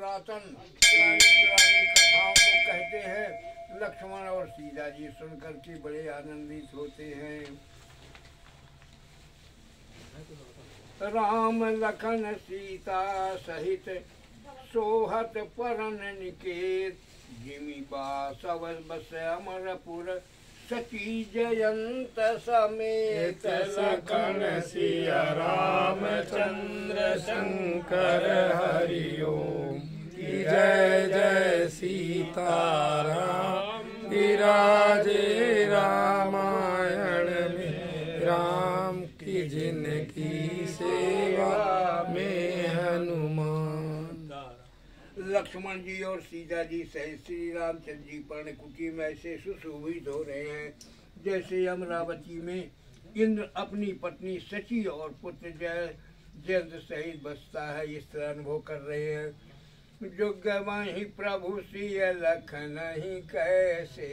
पुरातन पुरानी कथाओं को कहते हैं। लक्ष्मण और सीता जी सुनकर के बड़े आनंदित होते हैं। राम लखन सीता सहित सोहत परन निकेत, जिमि बासव बस अमरपुर सची जयंत समेत। लखन सिया रामचंद्र शंकर हरि ओम। की जय जय सीताराम, विराजे रामायण में राम की जिनकी सेवा में हनुमान। लक्ष्मण जी और सीता जी सहित श्री रामचंद्र जी पर्णकुटी में ऐसे सुशोभित हो रहे हैं जैसे अमरावती में इंद्र अपनी पत्नी सची और पुत्र जयद्रथ सहित बसता है। इस तरह अनुभव कर रहे हैं। जुग वहीं प्रभु सिय लखन ही कैसे,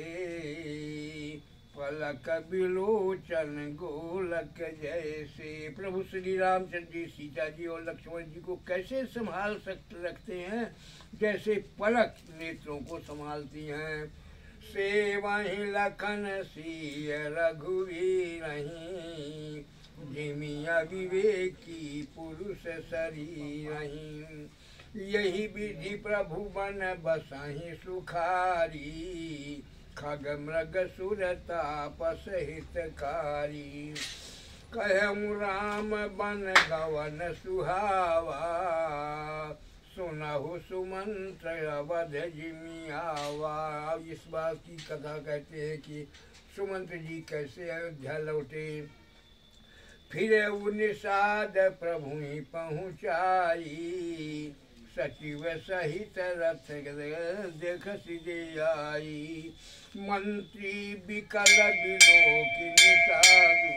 पलक बिलोचन गोलक जैसे। प्रभु श्री रामचंद्र जी सीता जी और लक्ष्मण जी को कैसे संभाल सकते रखते हैं, जैसे पलक नेत्रों को संभालती हैं। से वहीं लखन सिय रघुवीर रही, जिमिया विवेकी पुरुष शरीर रही। यही विधि प्रभु बन बसहि सुखारी, खग मृग सुर तापस हितकारी। कहूँ राम बन गवन सुहावा, सुनहु सुमंत्र अवध जिमि आवा। इस बात की कथा कहते हैं कि सुमंत्र जी कैसे अयोध्या लौटे। फिर निषाद प्रभु ही पहुँचाई, सचिव सहित रथ देख सिदे आई। मंत्री विकल बिलोकिनी साधु,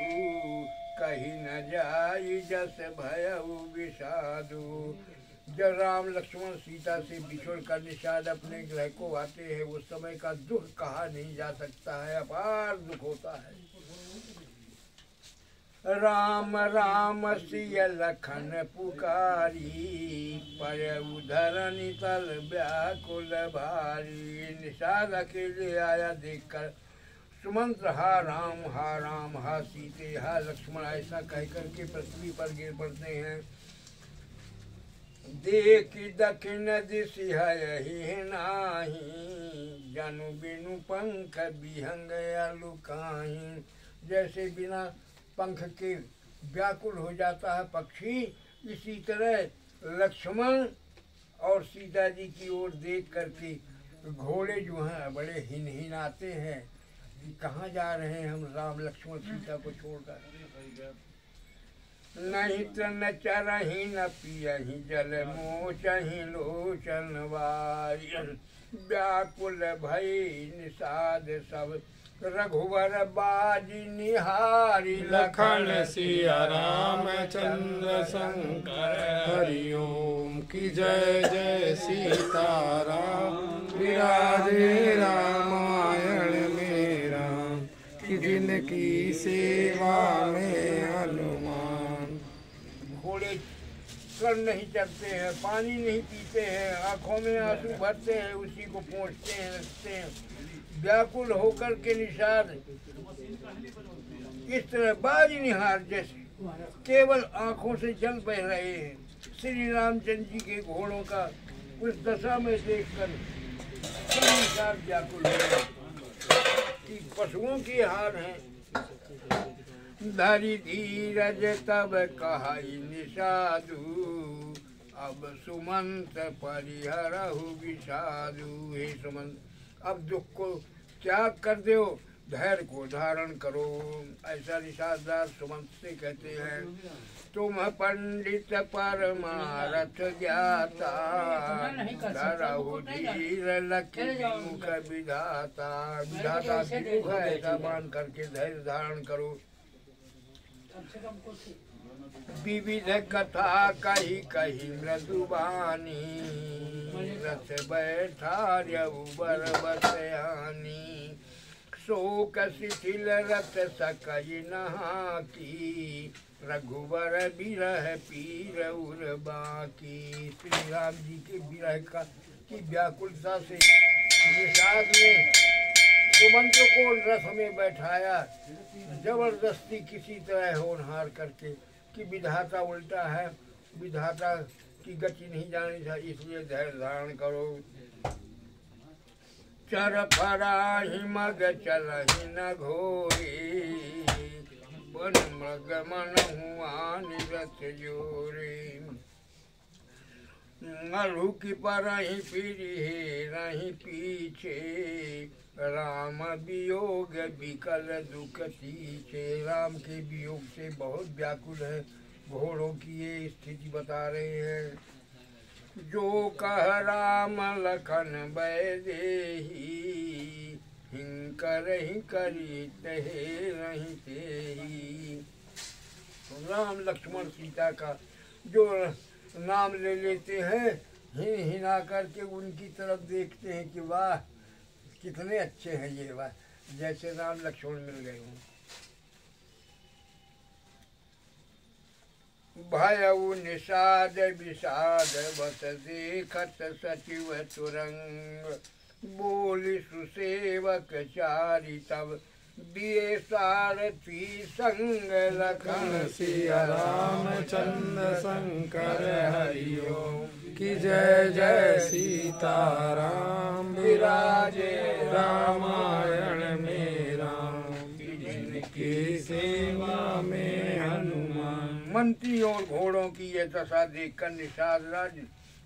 कहीं न जाई जस भयउ विषादु। जब राम लक्ष्मण सीता से बिछुड़ कर निषाद अपने गृह को आते हैं, उस समय का दुख कहा नहीं जा सकता है, अपार दुख होता है। राम राम सिय लखन पुकारी, पर उधरनि तल व्याकुल भारी। निषाद अकेले आया देखकर सुमंत्र हा राम हा सीते हा लक्ष्मण ऐसा कहकर के पृथ्वी पर गिर पड़ते हैं। देख दक्षिण दिशि हयहि नाही, जनु बिनु पंख बिहंग अलुकाहि। जैसे बिना पंख के व्याकुल हो जाता है पक्षी, इसी तरह लक्ष्मण और सीता जी की ओर देख करके घोड़े जो हैं बड़े हिनहिनाते हैं कि कहाँ जा रहे हैं हम राम लक्ष्मण सीता को छोड़कर। नहीं तो न चरहि न पियहि जल मोचहि लोचन वारी। व्याकुल भई निषाद सब रघुवर बाजी निहारी। लखन सिया रामचंद्र शंकर हरि ओम। की जय जय सीताराम, विराजे रामायण में राम की जिनकी सेवा में हनुमान। घोड़े कर नहीं चलते हैं, पानी नहीं पीते हैं, आंखों में आंसू भरते हैं, उसी को पोंछते हैं, रखते हैं। व्याकुल होकर के निषाद इस तरह बाजी निहार जैसे केवल आंखों से जल बह रहे हैं। श्री रामचंद्र जी के घोड़ों का उस दशा में देखकर निषाद व्याकुल है कि पशुओं की हार है। धरि धीरज तब कहाई निषादु, अब सुमंत परिहरहु विषादु। हे सुमंत, अब दुख को त्याग कर दो, धैर्य को धारण करो। ऐसा निषाददार सुमंत से कहते हैं। तुम पंडित परमारथ ज्ञाता, धरहु धीर लखी मुख विधाता। विधाता मुख ऐसा मान करके धैर्य धारण करो। विविध कथा कही कही मृदुबानी, रथ बैठा रघुबर बसयानी। शोक शिथिल रथ सकई नहा की, रघुवर बिरह पीर उर बाकी। श्री राम जी के विरह का की व्याकुलता से निषाद ने सुमंत को रथ में बैठाया, जबरदस्ती किसी तरह होनहार करके कि विधाता उल्टा है, विधाता की गति नहीं जानी था, इसलिए धैर्य धारण करो। चर फराहि मग चलहि न घोरे, वन मृग मन हुआ निरथ जोरे। मरु की परहि फिरि हेरहि पीछे, राम वियोग विकल दुख तीछे। राम के वियोग से बहुत व्याकुल है, घोड़ों की ये स्थिति बता रहे हैं। जो कह राम लखन बैदेही, हिंकर हिंकरी तहे रही तेही। राम लक्ष्मण सीता का जो नाम ले लेते हैं, हिना करके उनकी तरफ देखते हैं कि वाह कितने अच्छे हैं ये, वाह जैसे राम लक्ष्मण मिल गए हों। भयउ निषाद विषाद बस देखत सचिव तुरंग, बोली सुसेवक चारि तब दिए सारथी संग। लखन सिया रामचंद्र शंकर हरिओम, की जय जय सीताराम। विराजे रामायण में राम, की सेवा में हनुमान। मंत्री और घोड़ों की यह दशा देखकर निषाद राज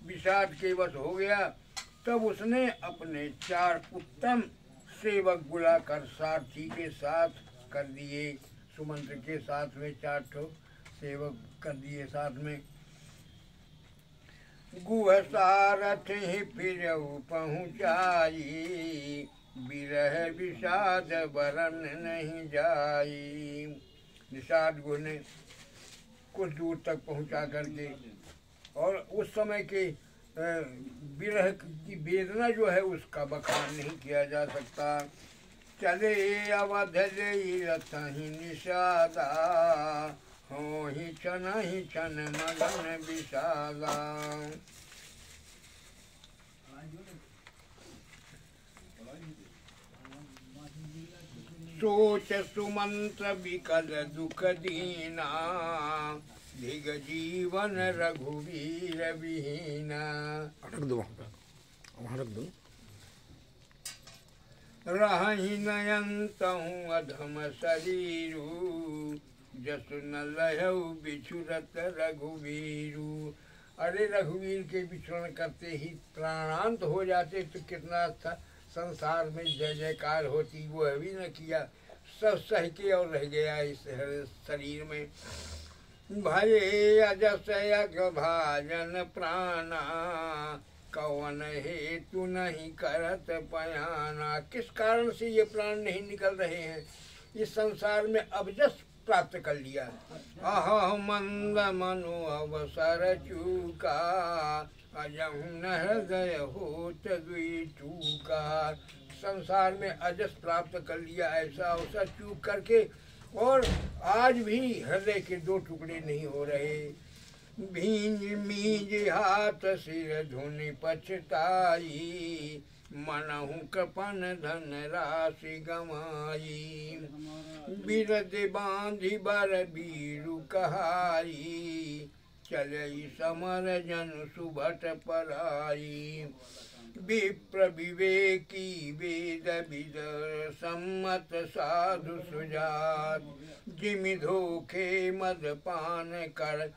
विषाद के वश हो गया। तब उसने अपने 4 उत्तम सेवक बुलाकर सारथी के साथ कर दिए, सुमंत्र के साथ में 4 सेवक कर दिए साथ में। गुह सारथ ही फिर पहुँचाई, विरह विषाद बरन नहीं जाई। निषाद गुह ने कुछ दूर तक पहुँचा करके, और उस समय के विरह की वेदना जो है उसका बखान नहीं किया जा सकता। चले अवध ले रथ ही निषादा, हो ही छन मगन विषादा। सोच सुमंत्र विकल दुख दीना, दिग जीवन रघुवीर विहीना। अटक दो वहाँ रख दो। रहि नयंतहु अधम शरीरु, जसु न लहु बिछुरत रघुवीरु। अरे रघुवीर के विचरण करते ही प्राणांत हो जाते तो कितना अच्छा संसार में जय जयकार होती, वो भी न किया, सब सह के और रह गया इस शरीर में। भये अजस भाजन प्राणा, कवन हेतु नहीं करत पयाना। किस कारण से ये प्राण नहीं निकल रहे हैं, इस संसार में अबजस प्राप्त कर लिया। अह मंद मनु अवसर चूका, अजहु न हृदय होत दुई टूका। संसार में अजस प्राप्त कर लिया, ऐसा अवसर चूक करके, और आज भी हृदय के 2 टुकड़े नहीं हो रहे। भींज मीज हाथ सिर धुनि पछताई, मनहु कृपन धन राशि गमाई। बिरद बांधि बर बीरु कहाई, चलई समर जन सुभट पराई। विप्र विवेकी वेद विद सम्मत साधु सुजात, जिमि धोखे मद पान कर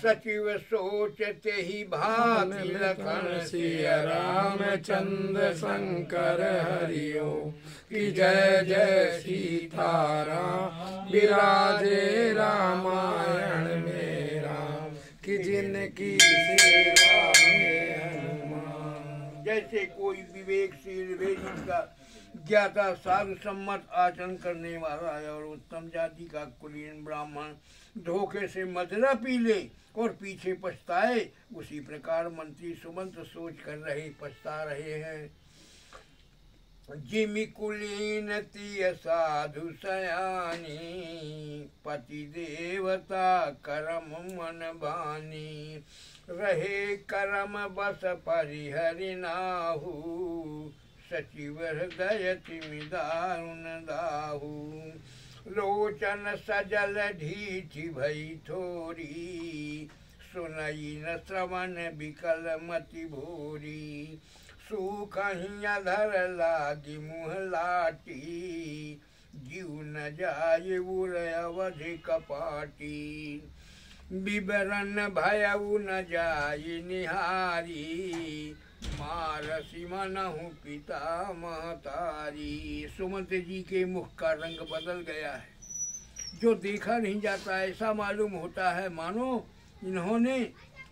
सचिव सोचते ही भांति। लखन सिया रामचंद्र शंकर हरिओम, की जय जय सीताराम। विराजे रामायण में राम, की जिनकी सेवा में हनुमान। जैसे कोई विवेकशील वेदी का ज्ञाता साधु सम्मत आचरण करने वाला है और उत्तम जाति का कुलीन ब्राह्मण धोखे से मदिरा पी ले और पीछे पछताए, उसी प्रकार मंत्री सुमंत्र सोच कर रहे पछता रहे हैं। जिमि कुलीन तिय साधु सयानी, पति देवता करम मन बानी, रहे करम बस परिहरि नाहु, सचिव हृदय तिमि दारुण दाहु, लोचन सजल ढीठी भई थोरी, सुनई न श्रवण विकल मति भोरी, सुखहि अधर लागी मुँह लाटी, जीव न जाय उर अवधि कपाटी, विवरण भयउ न जाय निहारी, मारसी मनहु पिता महतारी। सुमंत जी के मुख का रंग बदल गया है, जो देखा नहीं जाता ऐसा मालूम होता है मानो इन्होंने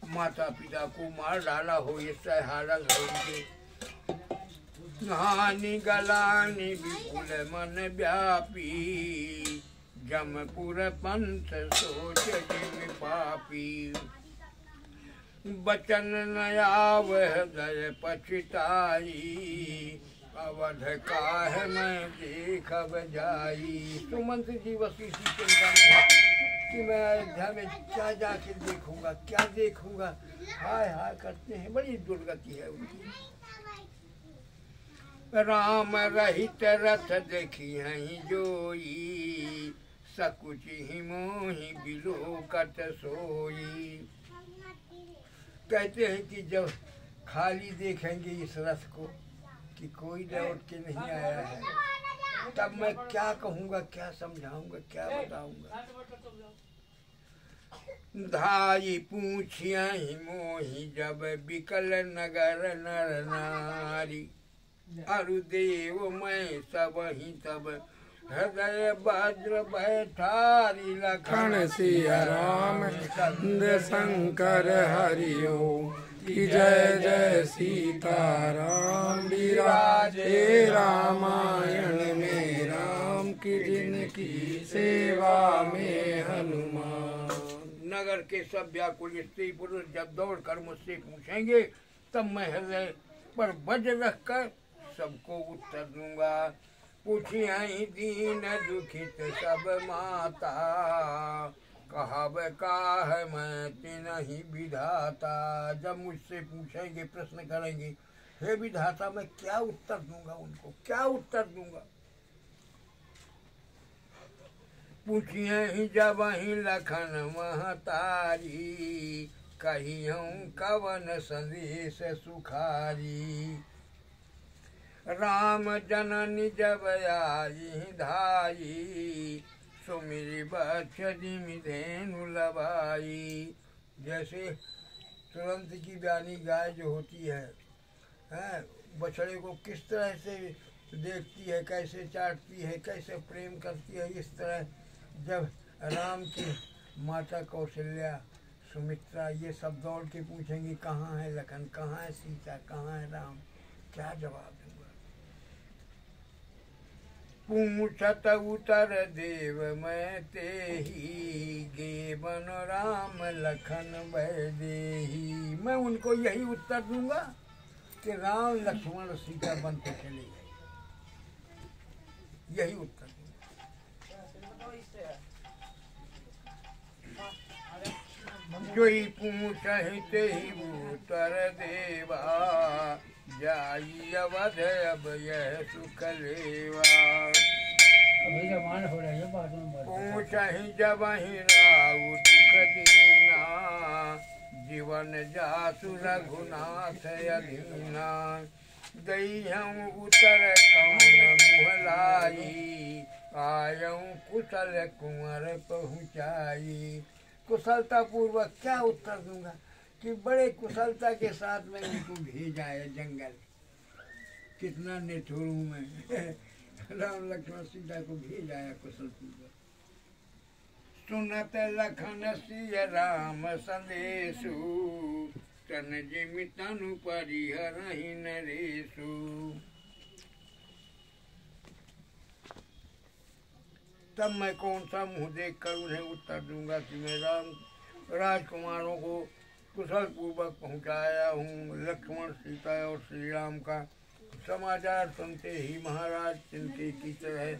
माता पिता को मार डाला हो। ऐसा हालत है उनके। हानि गलानि विपुल मन व्यापी, जमपुर पंथ सोच जिम पापी, बचन नयाव हृदय पछताई, अवध काह मैं देखब जाई। सुमंत जी बस इसी चिंता में कि मैं अयोध्या में क्या जाके देखूंगा, क्या देखूंगा। हाय हाय करते हैं, बड़ी दुर्गति है उनकी। राम रहित रथ देखी हई जोई, सकुचि ही मोहि बिलोकत सोई। कहते हैं कि जब खाली देखेंगे इस रथ को कि कोई लौट के नहीं आया है, तब मैं क्या कहूँगा, क्या समझाऊंगा, क्या बताऊंगा। धाई पूछियहि मोहि जब बिकल नगर नर नारी, अरुदेव मैं सब ही तब हृदय वज्र बैठारी। लखन सिया राम चंद्र शंकर हरिओ, की जय जय सीताराम। विराजे रामायण में राम की, जिनकी सेवा में हनुमान। नगर के सब व्याकुल स्त्री पुरुष जब दौड़ कर मुझसे पूछेंगे, तब मैं हृदय पर वज्र रख कर सबको उत्तर दूंगा। पूछियहि दीन दुखित सब माता, कहब काह मैं तिनहि विधाता। जब मुझसे पूछेंगे, प्रश्न करेंगे, हे विधाता मैं क्या उत्तर दूंगा उनको, क्या उत्तर दूंगा। पूछियहि जबहि लखन महतारी, कहियहु कवन संदेश सुखारी। राम जननी जब आई धाई, सुमिरि बक्ष जिमि धेनु लबाई। जैसे तुरंत की ब्यानी गाय जो होती है, बछड़े को किस तरह से देखती है, कैसे चाटती है, कैसे प्रेम करती है, इस तरह जब राम की माता कौशल्या, सुमित्रा ये सब दौड़ के पूछेंगी कहाँ है लखन, कहाँ है सीता, कहाँ है राम, क्या जवाब दूंगा। पूछत उतर देव मैं तेही, गे बन राम लखन भय देही। मैं उनको यही उत्तर दूंगा कि राम लक्ष्मण सीता बन के चले गए, यही उत्तर दूंगा। जोई पूछहि तेहि उत्तर देवा, जाई अवध अब यह सुख लेवा। पूछहि जबहि राउ दुख दीना, जीवन जासु रघुनाथ अधीना। दईहूँ उत्तर कौन मुँह लाई, आयऊँ कुशल कुंवर पहुँचाई। कुशलता पूर्वक क्या उत्तर दूंगा कि बड़े कुशलता के साथ में उनको भेजा है जंगल। कितना निठुर हूँ मैं। राम लक्ष्मण सीता को भेजा है कुशल पूर्वक। सुनत लखन सिय राम संदेशु, तन जिमि तनु परिहरहि नरेशु। तब मैं कौन सा मुँह देखकर उन्हें उत्तर दूंगा कि मैं राम राजकुमारों को कुशल पूर्वक पहुँचाया हूँ। लक्ष्मण सीता और श्री राम का समाचार सुनते ही महाराज चिंते की तरह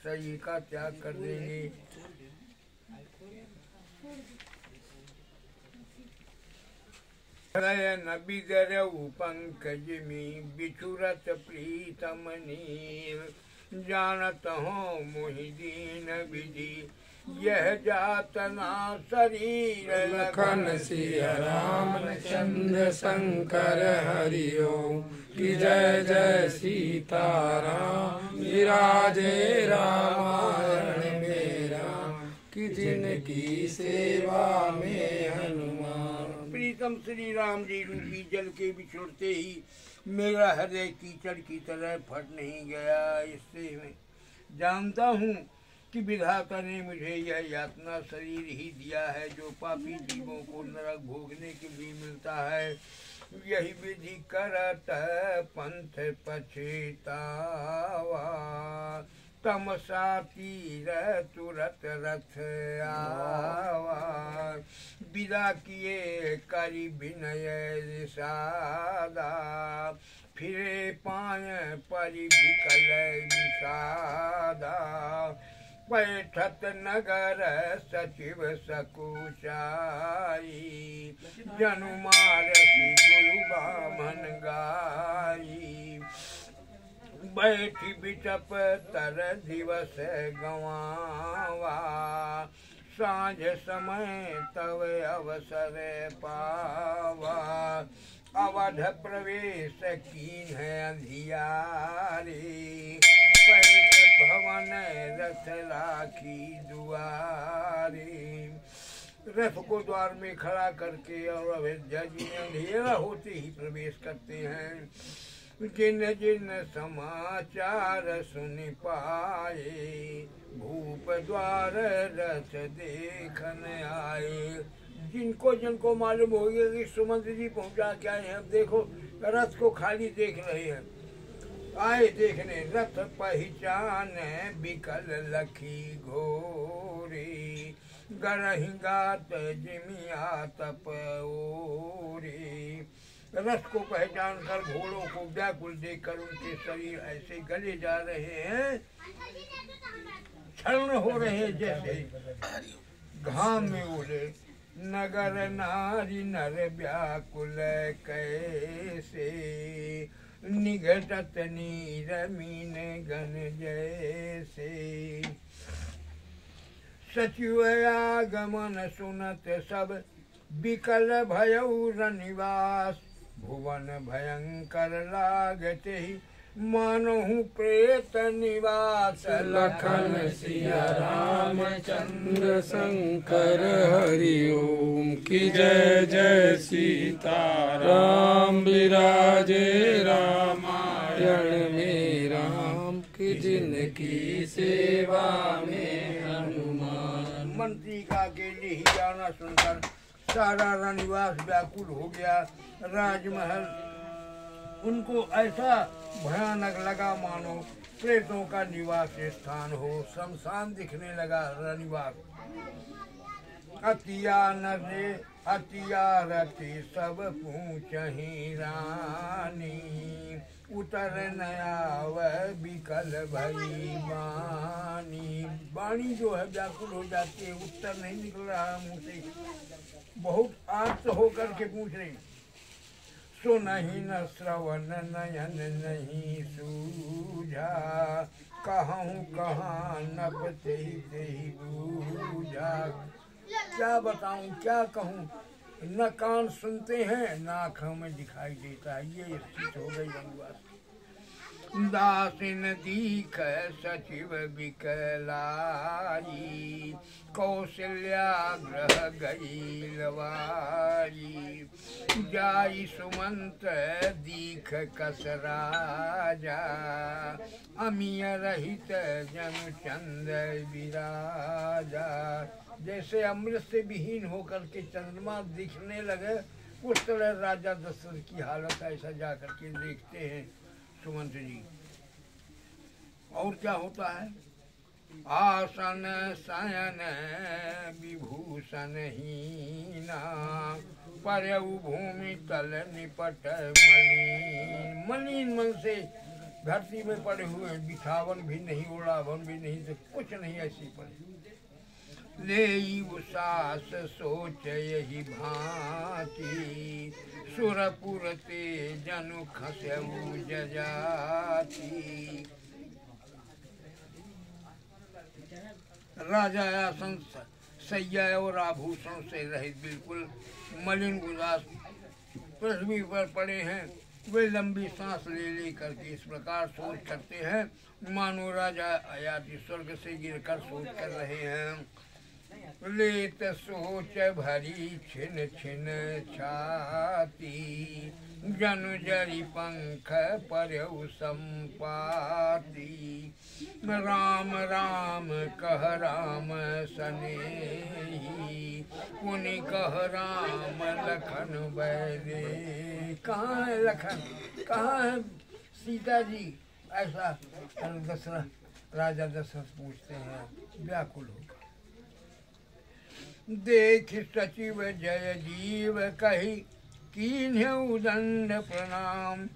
शरीर का त्याग कर देंगे। न बिगरऊ पंकज में बिछुरत प्रीतम नीर, जानत हो मोहि दीन विधि यह जातना शरीर। लखन सिया रामचंद्र शंकर हरि ओम की जय जय सीताराम। विराजे रामायण में राम की जिनकी सेवा में हनुमान। प्रीतम श्री राम जी रूपी जल के बिछुड़ते ही मेरा हृदय कीचड़ की तरह फट नहीं गया। इससे मैं जानता हूँ कि विधाता ने मुझे यह यातना शरीर ही दिया है जो पापी जीवों को नरक भोगने के लिए मिलता है। यही विधि करत पंथ पछतावा, तमसा तीर तुरत रथ आवा। विदा किए करी विनय सादा, फिरे पाय परि विकल विषादा। पैठत नगर सचिव सकुचाई, जनुमार गुरु बामन गाई। बैठी बिचप तर दिवस गवावा, सांझ समय तव अवसर पावा। अवध प्रवेश कीन अंधियारे, पैठ भवन रथ राखी दुआरे। रथ को द्वार में खड़ा करके और अयोध्या जी में अंधेरा होते ही प्रवेश करते हैं। जिन जिन समाचार सुन पाए, भूप द्वार रथ देखन आए। जिनको जिनको मालूम हो गया कि सुमंत्र जी पहुंचा क्या है, अब देखो रथ को खाली देख रहे हैं। आए देखने रथ पहचान बिकल लखी घोरी, गरहि गात जिमिया तप ओरी। रथ को पहचान कर घोड़ों को व्याकुल देखकर उनके शरीर ऐसे गले जा रहे हैं, क्षण हो रहे हैं जैसे घाम में ओले। नगर नारी नर व्याकुल कैसे, निघटत नीर मीन गन जैसे। सचिव आगमन सुनत सब विकल भयउ रनिवास। भुवन भयंकर लागते ही मानहु प्रेत निवास। लखन सिया रामचंद्र शंकर हरि ओम की जय जय सीताराम। विराजे रामायण में राम की जिनकी सेवा में हनुमान। मंत्री का अकेले ही जाना सुनकर सारा रनिवास व्याकुल हो गया। राजमहल उनको ऐसा भयानक लगा मानो प्रेतों का निवास स्थान हो। शमशान दिखने लगा रनिवास। अतिया नरे अतिया रति सब पूछहि रानी, उतर नयाव बिकल भई बानी। वाणी जो है व्याकुल हो जाती है, उत्तर नहीं निकल रहा मुँह से। बहुत आर्त होकर के पूछ रही। सुनहि न श्रवण नयन नहीं सूझा, कहूँ कहाँ नपते ही बूझा। क्या बताऊँ क्या कहूँ, न कान सुनते हैं न आँखों में दिखाई देता है। ये स्थिति हो गई वनवास। दासिन दीख सचिव बिकलाई, कौशल्या ग्रह गई लवाई। जाई सुमंत दीख कस राजा, अमीय रहित जनु चंद विराजा। जैसे अमृत से विहीन होकर के चंद्रमा दिखने लगे, उस तरह राजा दशरथ की हालत ऐसा जा करके देखते हैं सुमंत जी। और क्या होता है, आसन शयन विभूषण हीना, परयउ भूमि तल निपट मलिन। मलिन मन से धरती में पड़े हुए हैं, बिछावन भी नहीं, ओढ़ावन भी नहीं, तो कुछ नहीं, ऐसी पड़े। ले सास सोच यही भांति, सुरपुर ते जनु खसऊ जजाति। राजा आसन सैया और आभूषण से रहित, बिल्कुल मलिन उदास पृथ्वी पर पड़े हैं। वे लंबी सांस ले ले करके इस प्रकार सोच करते हैं, मानो राजा आयाति स्वर्ग से गिरकर सोच कर रहे हैं। लेत सोच भरी छिन छिन छाती, जनु जरी पंख पर्यु संपाती। राम राम कह राम सनेही, पुनि कह राम लखन बैरे। कहाँ है लखन, कहाँ है सीता जी? ऐसा दशरथ राजा दशरथ पूछते हैं, व्याकुल होकर। देख सचिव जय जीव कही, कीन्हु दंड प्रणाम।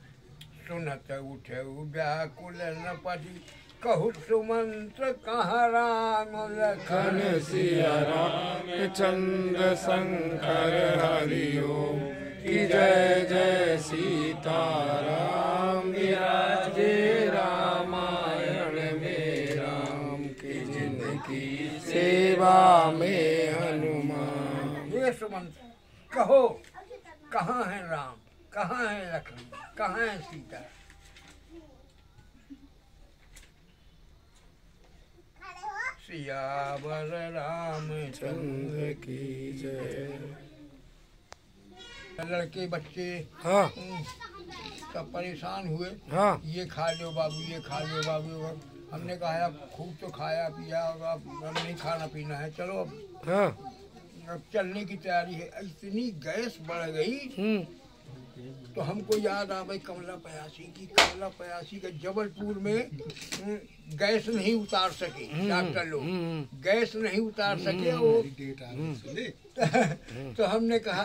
सुनत उठे व्याकुल नपति, कहु सुमंत्र कहाँ राम लखन सिया रामचंद्र शंकर हरि ओम की जय जय सीताराम। विराजे रामायण में राम की जिंदगी सेवा में हनुमान। ये सुमंत्र कहो, कहाँ है राम, कहाँ है लखन, कहाँ है सीता? सियावर रामचंद्र की जय। लड़के बच्चे हाँ सब परेशान हुए। हाँ ये खा लो बाबू, ये खा लो बाबू। हमने कहा खूब तो खाया पिया, अब नहीं खाना पीना है, चलो हाँ अब चलने की तैयारी है। इतनी गैस बढ़ गई तो हमको याद आ गई कमला पयासी की। कमला पयासी का जबलपुर में गैस नहीं उतार सके डॉक्टर लोग, गैस नहीं उतार सके वो। तो हमने कहा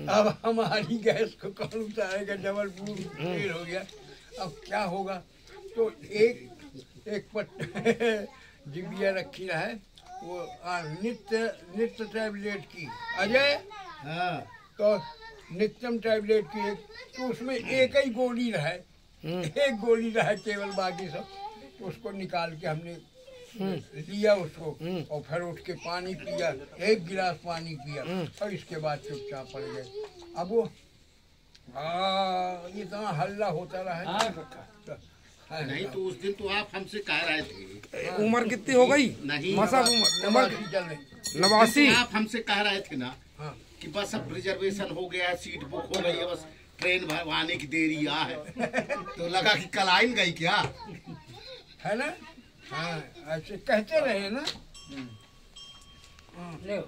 अब हमारी गैस को कौन उतारेगा, जबलपुर फेल हो गया, अब क्या होगा? तो एक जिबिया रखी है वो नित्य टैबलेट की। अजय तो नित्यम टैबलेट की एक, तो उसमें एक ही गोली रहे, एक गोली रहे केवल, बाकी सब तो उसको निकाल के हमने लिया उसको, और फिर उठ के पानी पिया, एक गिलास पानी पिया, और इसके बाद चुपचाप पड़ गए। अब वो इतना हल्ला होता रहा। नहीं तो उस दिन तो आप हमसे कह रहे थे, उम्र कितनी हो गई? नहीं मसा उम्र 89। आप हमसे कह रहे थे ना कि बस अब रिजर्वेशन हो गया है, सीट बुक हो गई है, बस ट्रेन आने की देरी है। तो लगा कि कल आइन गई क्या, है ना? हाँ ऐसे कहते रहे ना।